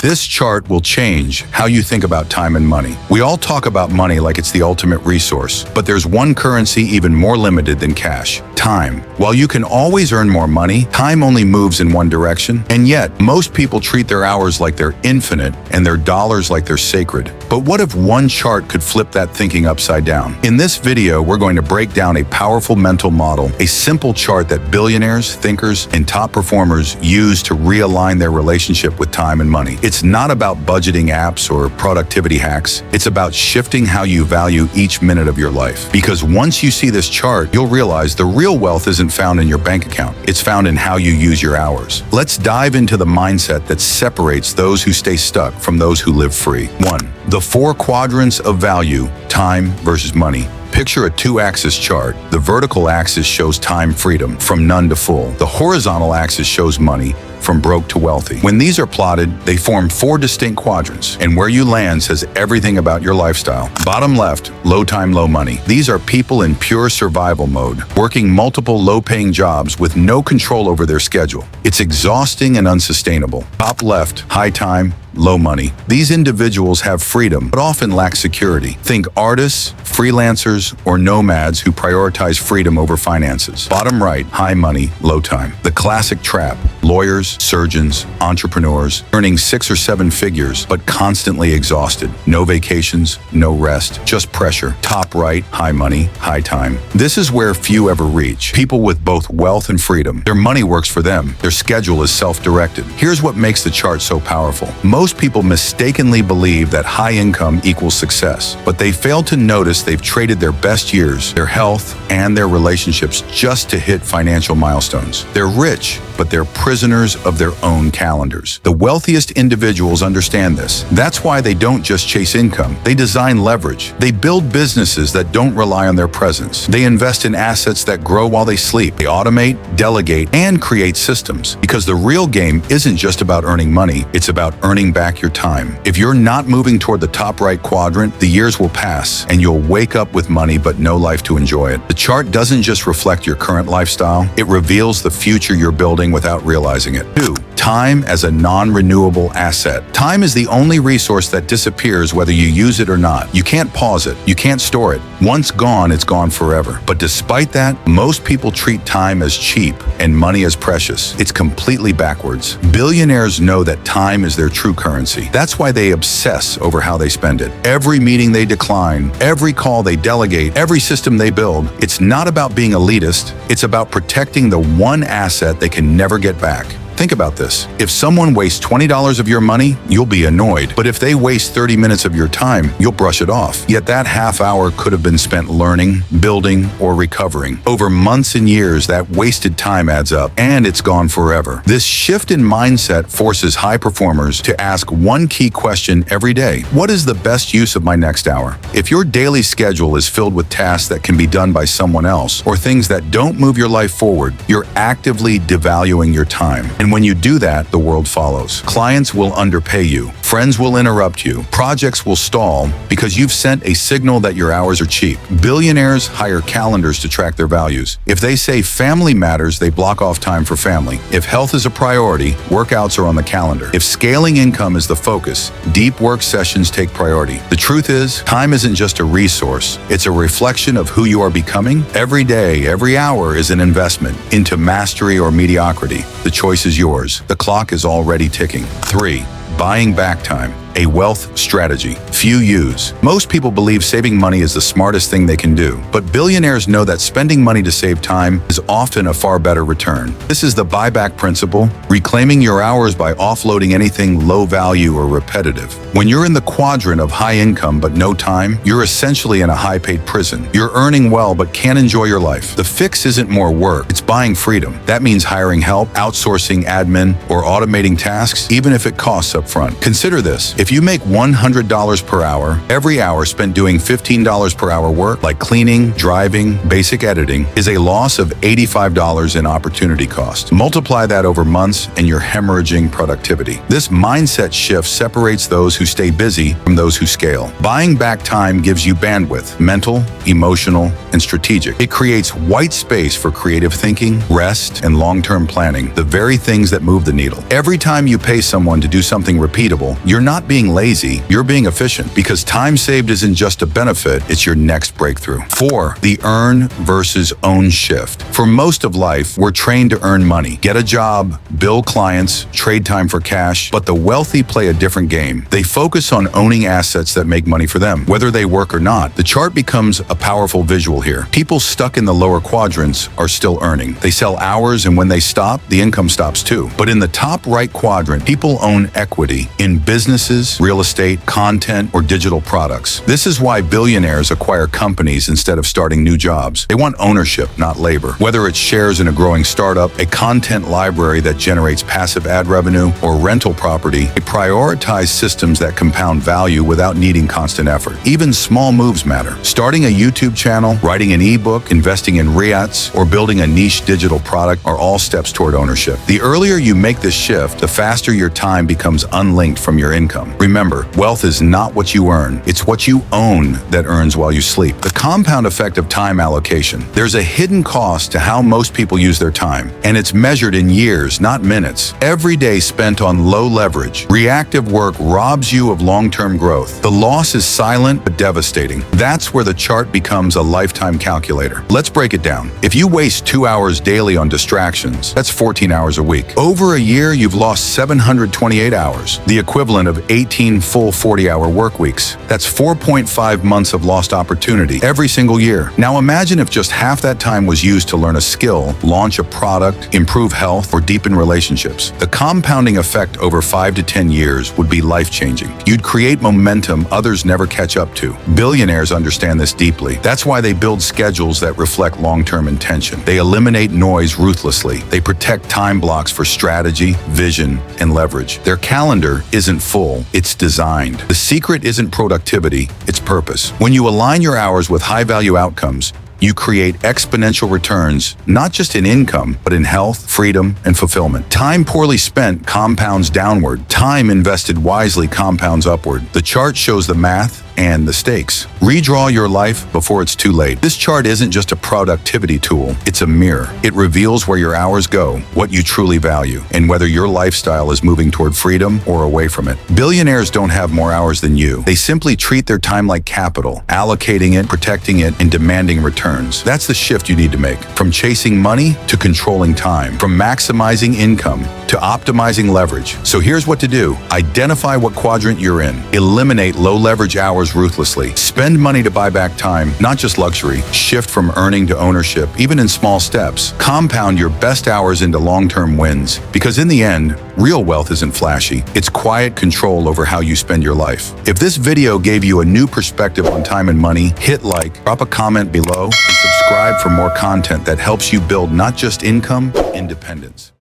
This chart will change how you think about time and money. We all talk about money like it's the ultimate resource, but there's one currency even more limited than cash: time. While you can always earn more money, time only moves in one direction, and yet most people treat their hours like they're infinite and their dollars like they're sacred. But what if one chart could flip that thinking upside down? In this video, we're going to break down a powerful mental model, a simple chart that billionaires, thinkers, and top performers use to realign their relationship with time and money. It's not about budgeting apps or productivity hacks. It's about shifting how you value each minute of your life. Because once you see this chart, you'll realize the real wealth isn't found in your bank account. It's found in how you use your hours. Let's dive into the mindset that separates those who stay stuck from those who live free. 1. The 4 quadrants of value: time versus money. Picture a 2-axis chart. The vertical axis shows time freedom, from none to full. The horizontal axis shows money, from broke to wealthy. When these are plotted, they form 4 distinct quadrants, and where you land says everything about your lifestyle. Bottom left, low time, low money. These are people in pure survival mode, working multiple low-paying jobs with no control over their schedule. It's exhausting and unsustainable. Top left, high time, low money. These individuals have freedom, but often lack security. Think artists, freelancers, or nomads who prioritize freedom over finances. Bottom right, high money, low time. The classic trap: lawyers, surgeons, entrepreneurs, earning 6 or 7 figures, but constantly exhausted. No vacations, no rest, just pressure. Top right, high money, high time. This is where few ever reach. People with both wealth and freedom. Their money works for them. Their schedule is self-directed. Here's what makes the chart so powerful. Most people mistakenly believe that high income equals success, but they fail to notice they've traded their best years, their health, and their relationships just to hit financial milestones. They're rich, but they're prisoners of their own calendars. The wealthiest individuals understand this. That's why they don't just chase income. They design leverage. They build businesses that don't rely on their presence. They invest in assets that grow while they sleep. They automate, delegate, and create systems. Because the real game isn't just about earning money, it's about earning back your time. If you're not moving toward the top right quadrant, the years will pass and you'll wake up with money but no life to enjoy it. The chart doesn't just reflect your current lifestyle, it reveals the future you're building without realizing it. 2. Time as a non-renewable asset. Time is the only resource that disappears whether you use it or not. You can't pause it. You can't store it. Once gone, it's gone forever. But despite that, most people treat time as cheap and money as precious. It's completely backwards. Billionaires know that time is their true currency. That's why they obsess over how they spend it. Every meeting they decline, every call they delegate, every system they build, it's not about being elitist. It's about protecting the one asset they can never get back. Think about this. If someone wastes $20 of your money, you'll be annoyed. But if they waste 30 minutes of your time, you'll brush it off. Yet that half hour could have been spent learning, building, or recovering. Over months and years, that wasted time adds up, and it's gone forever. This shift in mindset forces high performers to ask one key question every day: what is the best use of my next hour? If your daily schedule is filled with tasks that can be done by someone else, or things that don't move your life forward, you're actively devaluing your time. And when you do that, the world follows. Clients will underpay you. Friends will interrupt you. Projects will stall because you've sent a signal that your hours are cheap. Billionaires hire calendars to track their values. If they say family matters, they block off time for family. If health is a priority, workouts are on the calendar. If scaling income is the focus, deep work sessions take priority. The truth is, time isn't just a resource. It's a reflection of who you are becoming. Every day, every hour is an investment into mastery or mediocrity. The choice is yours. The clock is already ticking. 3. Buying back time. A wealth strategy few use. Most people believe saving money is the smartest thing they can do, but billionaires know that spending money to save time is often a far better return. This is the buyback principle, reclaiming your hours by offloading anything low value or repetitive. When you're in the quadrant of high income but no time, you're essentially in a high-paid prison. You're earning well but can't enjoy your life. The fix isn't more work, it's buying freedom. That means hiring help, outsourcing admin, or automating tasks, even if it costs up front. Consider this. If you make $100 per hour, every hour spent doing $15 per hour work, like cleaning, driving, basic editing, is a loss of $85 in opportunity cost. Multiply that over months and you're hemorrhaging productivity. This mindset shift separates those who stay busy from those who scale. Buying back time gives you bandwidth, mental, emotional, and strategic. It creates white space for creative thinking, rest, and long-term planning, the very things that move the needle. Every time you pay someone to do something repeatable, you're not being lazy, you're being efficient, because time saved isn't just a benefit, it's your next breakthrough. 4. The earn versus own shift. For most of life, we're trained to earn money, get a job, bill clients, trade time for cash, but the wealthy play a different game. They focus on owning assets that make money for them, whether they work or not. The chart becomes a powerful visual here. People stuck in the lower quadrants are still earning. They sell hours, and when they stop, the income stops too. But in the top right quadrant, people own equity in businesses, real estate, content, or digital products. This is why billionaires acquire companies instead of starting new jobs. They want ownership, not labor. Whether it's shares in a growing startup, a content library that generates passive ad revenue, or rental property, they prioritize systems that compound value without needing constant effort. Even small moves matter. Starting a YouTube channel, writing an ebook, investing in REITs, or building a niche digital product are all steps toward ownership. The earlier you make this shift, the faster your time becomes unlinked from your income. Remember, wealth is not what you earn, it's what you own that earns while you sleep. The compound effect of time allocation. There's a hidden cost to how most people use their time, and it's measured in years, not minutes. Every day spent on low leverage, reactive work robs you of long-term growth. The loss is silent but devastating. That's where the chart becomes a lifetime calculator. Let's break it down. If you waste 2 hours daily on distractions, that's 14 hours a week. Over a year, you've lost 728 hours, the equivalent of 18 full 40-hour work weeks. That's 4.5 months of lost opportunity every single year. Now imagine if just half that time was used to learn a skill, launch a product, improve health, or deepen relationships. The compounding effect over 5 to 10 years would be life-changing. You'd create momentum others never catch up to. Billionaires understand this deeply. That's why they build schedules that reflect long-term intention. They eliminate noise ruthlessly. They protect time blocks for strategy, vision, and leverage. Their calendar isn't full, it's designed. The secret isn't productivity, it's purpose. When you align your hours with high-value outcomes, you create exponential returns, not just in income, but in health, freedom, and fulfillment. Time poorly spent compounds downward. Time invested wisely compounds upward. The chart shows the math and the stakes. Redraw your life before it's too late. This chart isn't just a productivity tool, it's a mirror. It reveals where your hours go, what you truly value, and whether your lifestyle is moving toward freedom or away from it. Billionaires don't have more hours than you. They simply treat their time like capital, allocating it, protecting it, and demanding returns. That's the shift you need to make. From chasing money to controlling time. From maximizing income to optimizing leverage. So here's what to do. Identify what quadrant you're in. Eliminate low leverage hours ruthlessly. Spend money to buy back time, not just luxury. Shift from earning to ownership, even in small steps. Compound your best hours into long-term wins. Because in the end, real wealth isn't flashy. It's quiet control over how you spend your life. If this video gave you a new perspective on time and money, hit like, drop a comment below, and subscribe for more content that helps you build not just income, but independence.